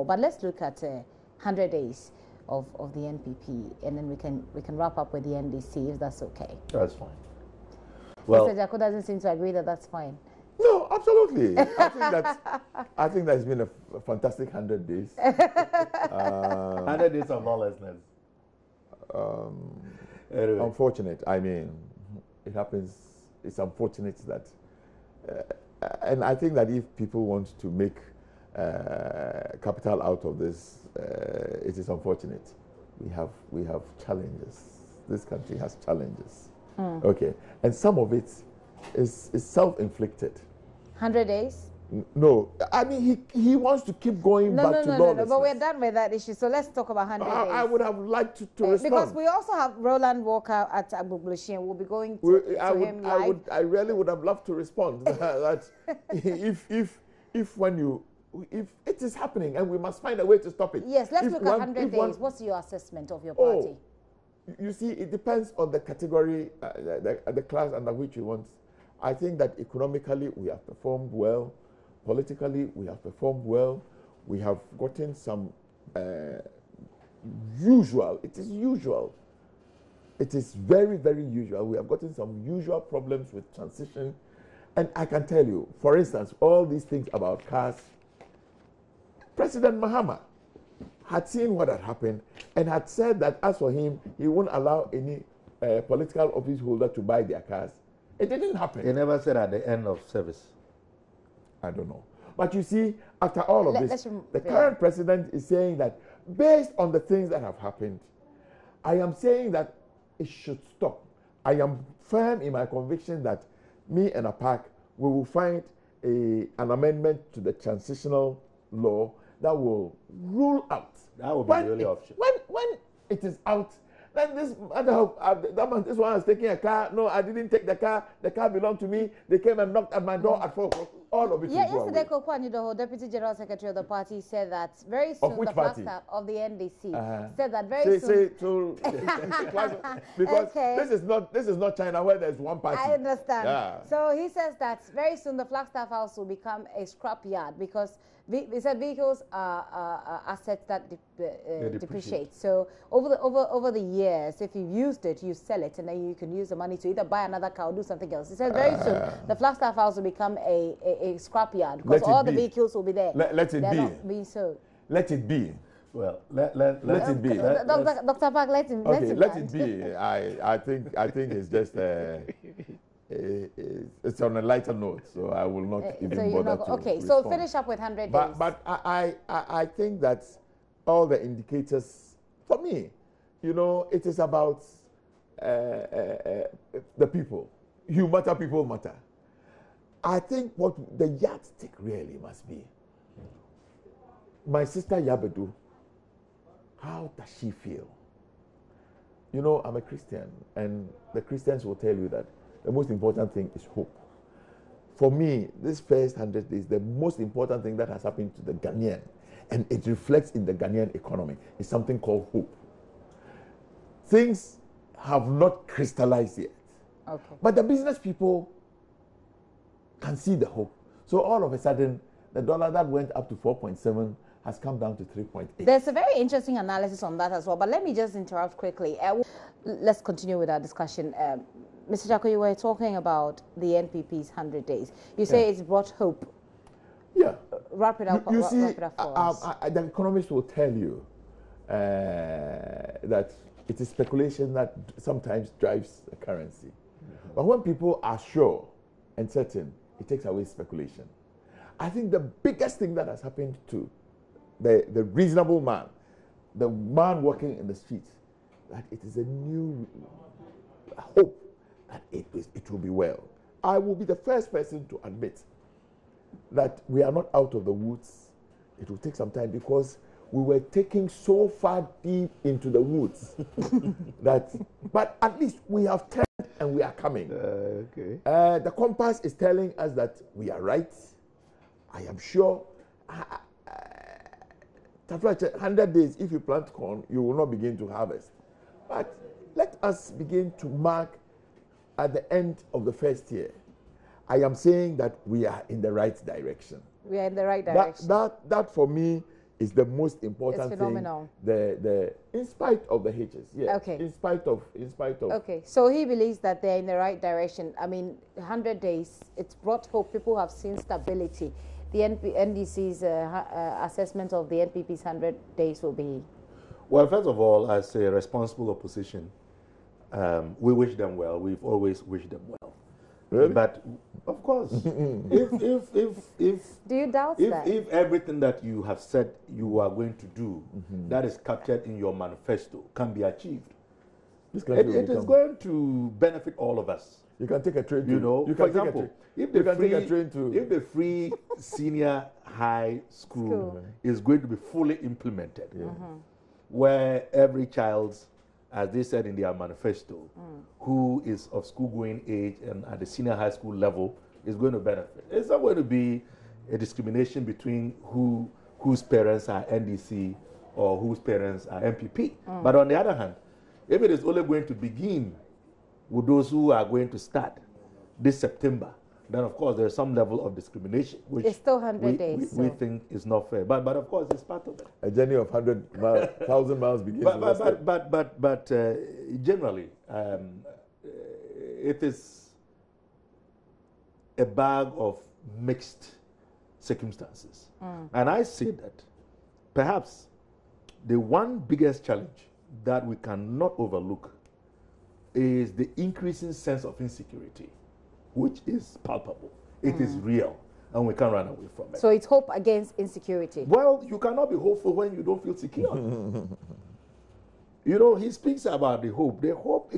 But let's look at 100 days of the NPP, and then we can wrap up with the NDC if that's okay. That's fine. Well, Mr. Jacko doesn't seem to agree that that's fine. No, absolutely. I think that's been a fantastic 100 days. 100 days of lawlessness. Anyway. Unfortunate. I mean, it happens. It's unfortunate that, and I think that if people want to make capital out of this, it is unfortunate. We have challenges. This country has challenges. Okay, and some of it is self-inflicted. 100 days? No, I mean he wants to keep going back to lawlessness. No, but we're done with that issue. So let's talk about 100 days. I would have liked to respond. Because we also have Roland Walker at Agbogbloshie, and we'll be going to him live. I really would have loved to respond that if it is happening and we must find a way to stop it. Yes, let's look at 100 days. What's your assessment of your party? You see, it depends on the category, the class under which you want. I think that economically we have performed well. Politically, we have performed well. We have gotten some usual. It is usual. It is very, very usual. We have gotten some usual problems with transition. And I can tell you, for instance, all these things about cars, President Mahama had seen what had happened and had said that as for him, he won't allow any political office holder to buy their cars. It didn't happen. He never said at the end of service. I don't know. But you see, after all of this, the current president is saying that based on the things that have happened, I am saying that it should stop. I am firm in my conviction that me and APAC, we will find an amendment to the transitional law that will rule out. That will be the only option. When it is out, then this one has taken a car. No, I didn't take the car. The car belonged to me. They came and knocked at my door at 4 o'clock. All of it will go away. Yesterday, Koko Anyidoho, Deputy General Secretary of the party, said that very soon of which the party? Flagstaff of the NDC said that very soon. Because okay. this is not China where there's one party. I understand. Yeah. So he says that very soon the Flagstaff House will become a scrap yard because he said vehicles are assets that depreciate. So over the years, if you've used it, you sell it, and then you can use the money to either buy another car or do something else. He said very soon the Flagstaff House will become a scrap yard because all the vehicles will be there. Let it They're be. not being sold. Let it be. Well, let it be. Dr. Park, let him. Okay, let it be. I think it's just it's on a lighter note, so I will not even bother to okay, respond. so finish up with 100 days. But I think that all the indicators, for me, it is about the people. You matter, people matter. I think what the yardstick really must be. My sister Yabedu, how does she feel? I'm a Christian, and the Christians will tell you that the most important thing is hope. For me, this first 100 days, the most important thing that has happened to the Ghanaian, and it reflects in the Ghanaian economy, is something called hope. Things have not crystallized yet. Okay. But the business people can see the hope. So all of a sudden, the dollar that went up to 4.7 has come down to 3.8. There's a very interesting analysis on that as well, but let me just interrupt quickly. Let's continue with our discussion. Mr. Jacko, you were talking about the NPP's 100 days. You say it's brought hope. Yeah. Wrap it up, you see, wrap it up for us. The economists will tell you that it is speculation that sometimes drives a currency. But when people are sure and certain, it takes away speculation. I think the biggest thing that has happened to the reasonable man, the man working in the street, that it is a new hope that it will be well. I will be the first person to admit that we are not out of the woods. It will take some time because we were taking so far deep into the woods but at least we have turned and we are coming. Okay. The compass is telling us that we are right. I am sure. 100 days, if you plant corn, you will not begin to harvest. But let us begin to mark at the end of the first year. I am saying that we are in the right direction. We are in the right direction. That for me is the most important It's phenomenal. thing. In spite of the hitches, yeah. Okay. In spite of. Okay, so he believes that they're in the right direction. I mean, 100 days, it's brought hope. People have seen stability. The NDC's assessment of the NPP's 100 days will be? Well, first of all, as a responsible opposition, we wish them well. We've always wished them well. Really? But of course, if do you doubt that? If everything that you have said you are going to do, that is captured in your manifesto, can be achieved, it is going to benefit all of us. You can take a train. You know, for example, if the free senior high school is going to be fully implemented, where every child, as they said in their manifesto, who is of school-going age and at the senior high school level is going to benefit. It's not going to be a discrimination between whose parents are NDC or whose parents are MPP. But on the other hand, if it is only going to begin with those who are going to start this September, then of course there's some level of discrimination, which it's still 100 days. We think is not fair. But of course it's part of it. A journey of 1,000 miles begins. But generally, it is a bag of mixed circumstances, and I say that perhaps the one biggest challenge that we cannot overlook is the increasing sense of insecurity, which is palpable. It is real, and we can't run away from it. So it's hope against insecurity. Well, you cannot be hopeful when you don't feel secure. You know, he speaks about the hope. The hope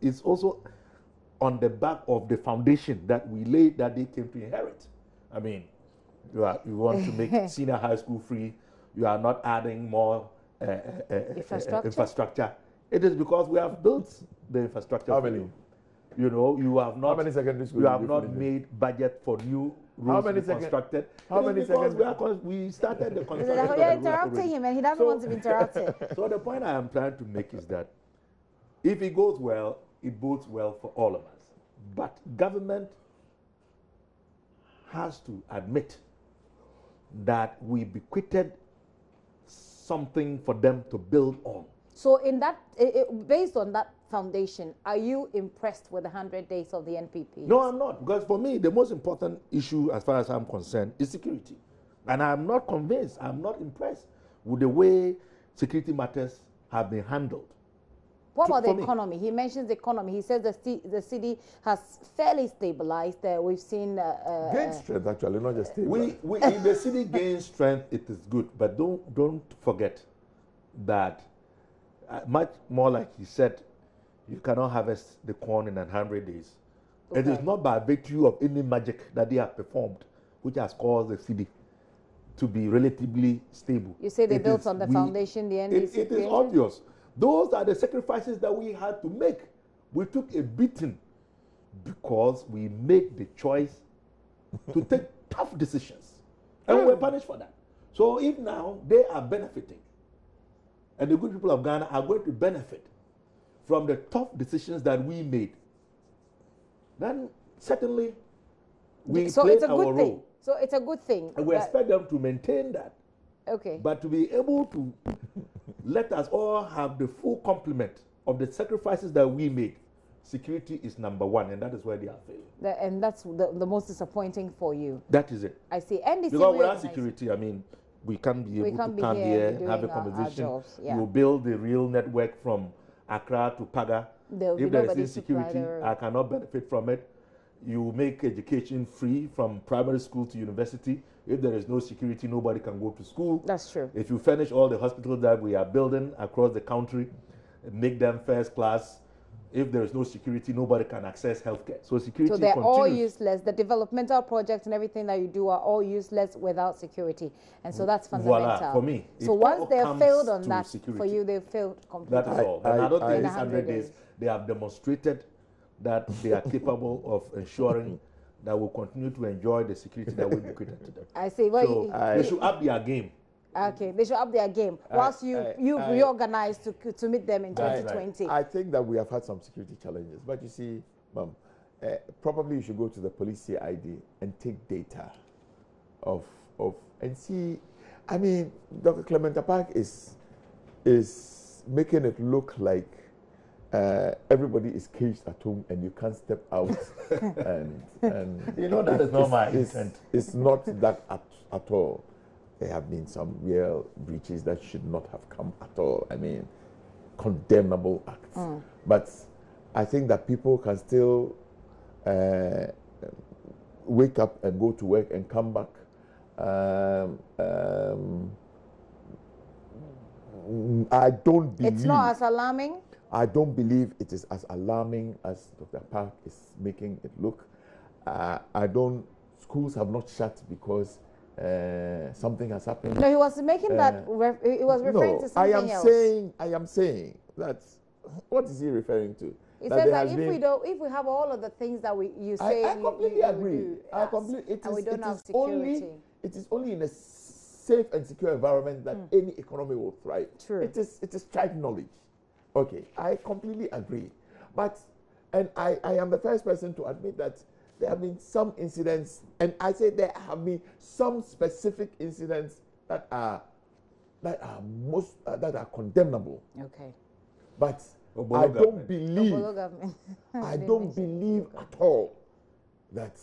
is also on the back of the foundation that we laid that they came to inherit. I mean, you want to make senior high school free. You are not adding more infrastructure. It is because we have built the infrastructure. How many? You know, you have not. How many secondary schools? You have not made budget for new roads to be constructed. How many secondary? We started the construction. You're interrupting him, and he doesn't want to be interrupted. So the point I am trying to make is that if it goes well, it bodes well for all of us. But government has to admit that we bequeathed something for them to build on. So in that, based on that foundation, are you impressed with the 100 days of the NPP? No, I'm not. Because for me, the most important issue, as far as I'm concerned, is security. And I'm not convinced, I'm not impressed with the way security matters have been handled. What about the economy? He mentions the economy. He says the city has fairly stabilized. We've seen gain strength, actually, not just stabilized. If the city gains strength, it is good. But don't forget that much more like he said, you cannot harvest the corn in 100 days. Okay. It is not by virtue of any magic that they have performed which has caused the city to be relatively stable. You say they built on the foundation, the NDC. It is obvious. Those are the sacrifices that we had to make. We took a beating because we made the choice to take tough decisions. And we were punished for that. So if now they are benefiting, and the good people of Ghana are going to benefit from the tough decisions that we made, then certainly we played our role. So it's a good thing. And we expect them to maintain that. Okay. But to be able to let us all have the full complement of the sacrifices that we made, security is number one, and that is where they are failing. And that's the most disappointing for you. That is it. I see. NDC because without security, I mean, we can't be able to come here and have a conversation. Yeah. You build the real network from Accra to Paga. If there is insecurity, I cannot benefit from it. You make education free from primary school to university. If there is no security, nobody can go to school. That's true. If you furnish all the hospitals that we are building across the country, make them first class, if there is no security, nobody can access healthcare. So security. So they're all useless. The developmental projects and everything that you do are all useless without security. And so that's fundamental. Voila, for me. So once they have failed on that, for you, they've failed completely. That is all. And I don't think in 100 days, they have demonstrated that they are capable of ensuring that we'll continue to enjoy the security that we bequeathed to them. I see. Well, so they should up their game. Okay, they should up their game whilst you reorganize to meet them in 2020. I think that we have had some security challenges, but you see, Mom, probably you should go to the police CID and take data of and see. I mean, Dr. Clement Park is making it look like everybody is caged at home and you can't step out. and you know that is not my intent. It's not that at all. There have been some real breaches that should not have come at all. I mean, condemnable acts. But I think that people can still wake up and go to work and come back. I don't believe... It's not as alarming? I don't believe it is as alarming as Dr. Park is making it look. Schools have not shut because something has happened. No, he was making that, he was referring to something else. I am saying that, what is he referring to? He says that if we have all of the things that you say, I completely agree. We don't have security. It is only in a safe and secure environment that any economy will thrive. True. It is tried knowledge. Okay, I completely agree. But, and I am the first person to admit that there have been some incidents, and I say there have been some specific incidents that are condemnable. Okay. But I don't believe at all that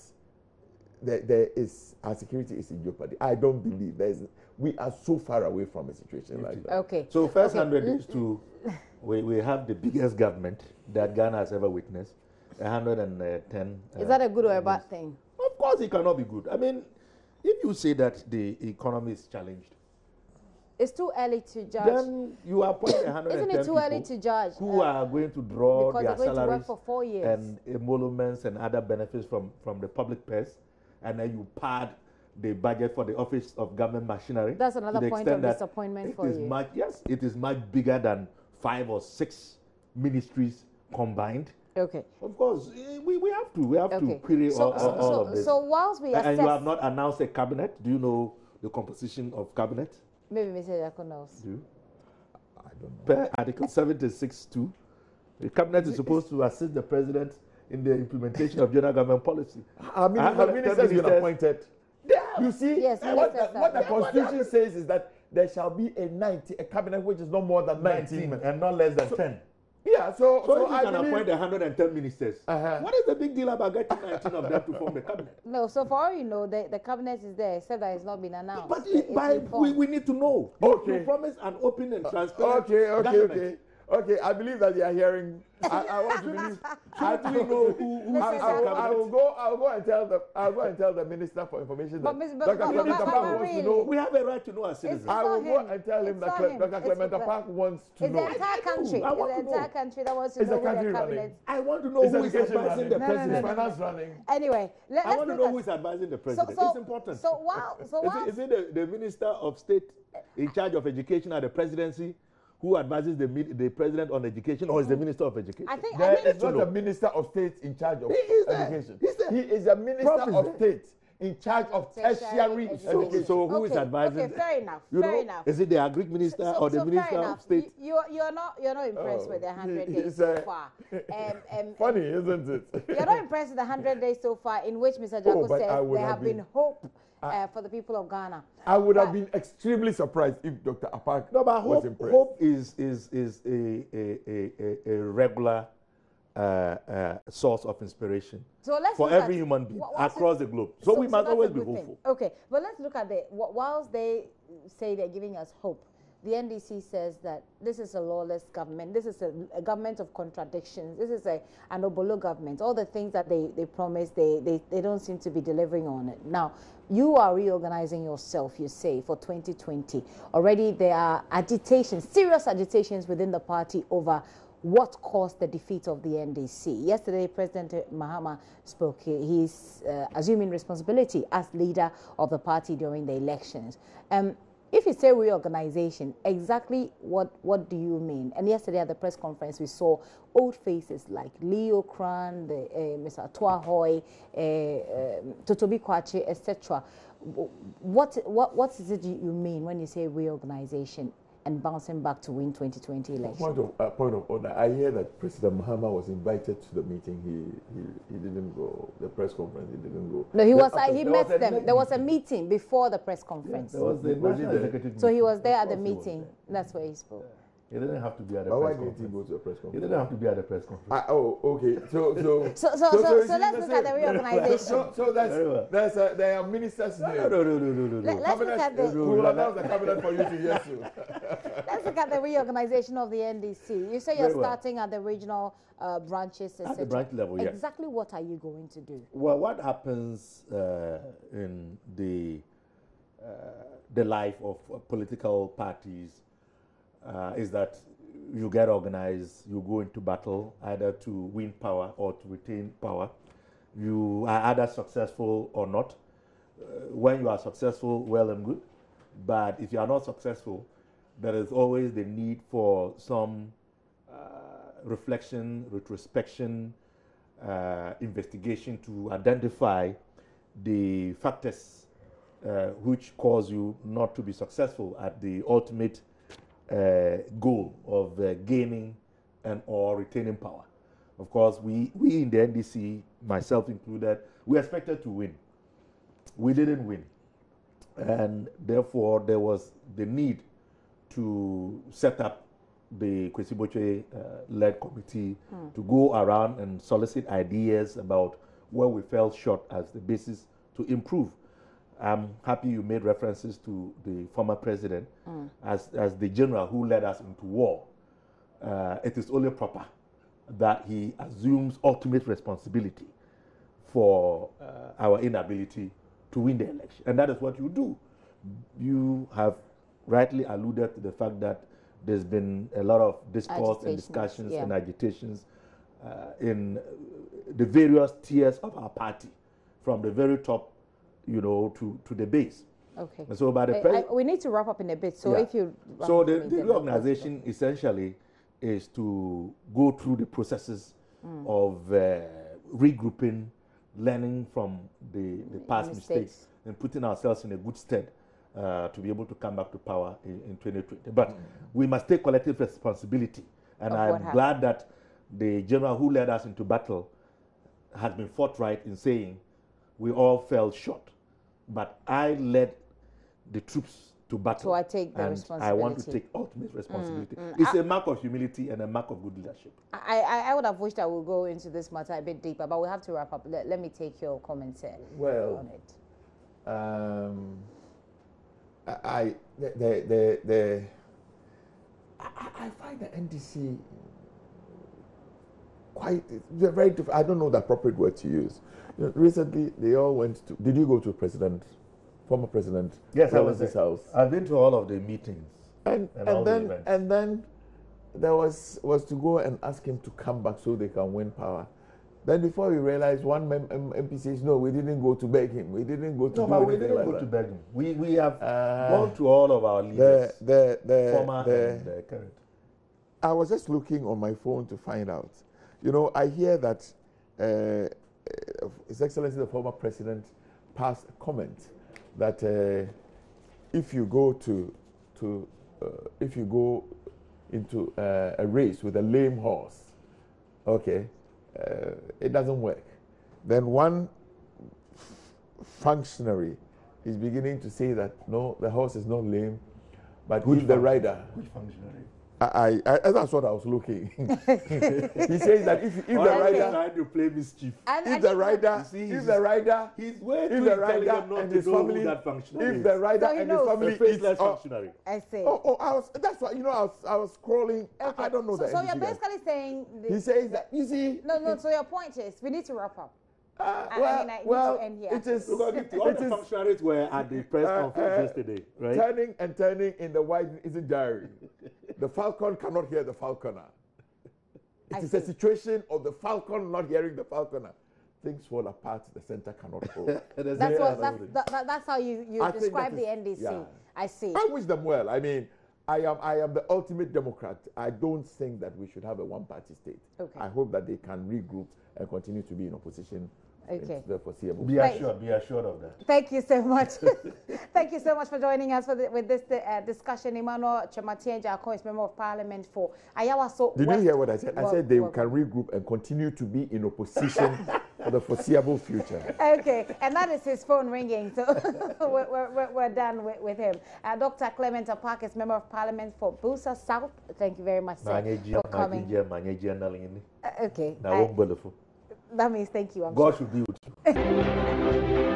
there is our security is in jeopardy. I don't believe we are so far away from a situation like that. Okay. So first 100 days to we have the biggest government that Ghana has ever witnessed. 110. Is that a good or a bad thing? Of course, it cannot be good. I mean, if you say that the economy is challenged, it's too early to judge. Then you appoint 110 Isn't it too early to judge? Who are going to draw their going salaries to work for 4 years. and emoluments and other benefits from the public purse, and then you pad the budget for the Office of Government Machinery. That's another point of disappointment for you. Yes, it is much bigger than 5 or 6 ministries combined. Okay. Of course, we have to query all of this. So whilst we assess... And you have not announced a cabinet. Do you know the composition of cabinet? Maybe Mr. Yako knows. Do you? I don't know. Per Article 76(2), the cabinet is supposed to assist the president in the implementation of general government policy. I mean, the ministers been appointed. You see, yes, what the Constitution says is that there shall be a cabinet which is no more than 19 and not less than 10. Yeah, so if you can appoint 110 ministers, what is the big deal about getting 19 of them to form the cabinet? No, so far you know, the cabinet is there, except that it's not been announced. But we need to know. Okay. You promise an open and transparent government. Okay, I believe that they are hearing. I want to believe. I don't know who I will go and tell the Minister for Information that Dr. Clement Park wants to know. We have a right to know our citizens. I will go and tell him that Dr. Clement Park wants to know. It's the entire country. It's the entire country that wants to know who the cabinet. I want to know who is advising the president. Finance running. Anyway, I want to know who is advising the president. It's important. So while is it the Minister of State in charge of education at the presidency who advises the president on education, or is the Minister of Education? There is not a Minister of State in charge of education. He is a Minister of State in charge of tertiary education. So who is advising? Okay, fair enough. Fair enough. Is it the Agric Minister or the Minister of State? You're not impressed with the 100 days so far. Funny, isn't it? You're not impressed with the 100 days so far, in which Mr. Jaco says there have been hope for the people of Ghana. I would have been extremely surprised if Dr. Park was impressed. Hope is a regular source of inspiration for every human being across the globe. So we must always be hopeful. Okay, but let's look at whilst they say they're giving us hope, the NDC says that this is a lawless government. This is a government of contradictions. This is an Obolo government. All the things that they promised, they don't seem to be delivering on it. Now, you are reorganizing yourself, you say, for 2020. Already there are agitations, serious agitations within the party over what caused the defeat of the NDC. Yesterday, President Mahama spoke. He's assuming responsibility as leader of the party during the elections. If you say reorganization, exactly what do you mean? And yesterday at the press conference, we saw old faces like Leo Kran, Mr. Tuahoy, Totobi Kwache, etc. What is it you mean when you say reorganization? and bouncing back to win 2020 election. Point of order. I hear that President Mahama was invited to the meeting. He didn't go. The press conference, he didn't go. No, he met them. There was a meeting before the press conference. There was the national executive so he was there at the meeting. That's where he spoke. He didn't have to be at the press conference. Why didn't he go to the press conference? He didn't have to be at the press conference. Okay. So let's look at the reorganization. There are ministers here. No. Let's look at the. We'll announce the cabinet for you to hear soon. Let's look at the reorganization of the NDC. You say you're starting at the regional branches, etc. At the branch level, yes. Exactly what are you going to do? Well, what happens in the life of political parties is that you get organized, you go into battle either to win power or to retain power. You are either successful or not. When you are successful, well and good. But if you are not successful, there is always the need for some reflection, retrospection, investigation to identify the factors which cause you not to be successful at the ultimate goal of gaining and or retaining power. Of course, we in the NDC, myself included, we expected to win. We didn't win. And therefore, there was the need to set up the Kwesi Botchwey-led committee to go around and solicit ideas about where we fell short as the basis to improve. I'm happy you made references to the former president as the general who led us into war. It is only proper that he assumes ultimate responsibility for our inability to win the election. And that is what you do. You have rightly alluded to the fact that there's been a lot of discourse and discussions and agitations in the various tiers of our party, from the very top, to the base. Okay. And so by the we need to wrap up in a bit. So if you the reorganization essentially is to go through the processes of regrouping, learning from the past mistakes, and putting ourselves in a good stead to be able to come back to power in 2020. But we must take collective responsibility. And I'm glad that the general who led us into battle has been forthright in saying we all fell short. But I led the troops to battle. So I take the responsibility. I want to take ultimate responsibility. It's a mark of humility and a mark of good leadership. I would have wished I would go into this matter a bit deeper, but we have to wrap up. Let me take your comments here on it. I find the NDC quite very different. I don't know the appropriate word to use. Recently, they all went to. Did you go to former President? Yes, I was there. House. I've been to all of the meetings and then there was to go and ask him to come back so they can win power. Then before we realized, one MP says, no, we didn't go to beg him. We didn't go to we didn't go to beg him. We have gone to all of our leaders, former and current. I was just looking on my phone to find out. I hear that His Excellency the former president passed a comment that if you go into a race with a lame horse, it doesn't work. Then one functionary is beginning to say that no, the horse is not lame, but if the rider. Which functionary? That's what I was looking. He says that if the rider trying to play mischief, if the rider and his family, if the rider and his family is functionary. I say. That's what I was scrolling. Okay. I don't know that. So you're basically saying. He says that you see. No. So your point is we need to wrap up. I need to end here. It is. All the functionaries were at the press conference yesterday, right? Turning in the white isn't diary. The falcon cannot hear the falconer. It is a situation of the falcon not hearing the falconer. Things fall apart, the center cannot hold. That's how you describe the NDC. Yeah. I see. I wish them well. I mean, I am the ultimate Democrat. I don't think that we should have a one-party state. Okay. I hope that they can regroup and continue to be in opposition Okay. The foreseeable. Be assured of that. Thank you so much. Thank you so much for joining us with this discussion. Emmanuel Kyerematen Jarko is Member of Parliament for Ayawaso. Did you hear what I said? I said they can regroup and continue to be in opposition for the foreseeable future. Okay, and that is his phone ringing, so we're done with him. Dr. Clement Park is Member of Parliament for Busa South. Thank you very much, sir, for coming. Okay. That means thank you. God should be with you.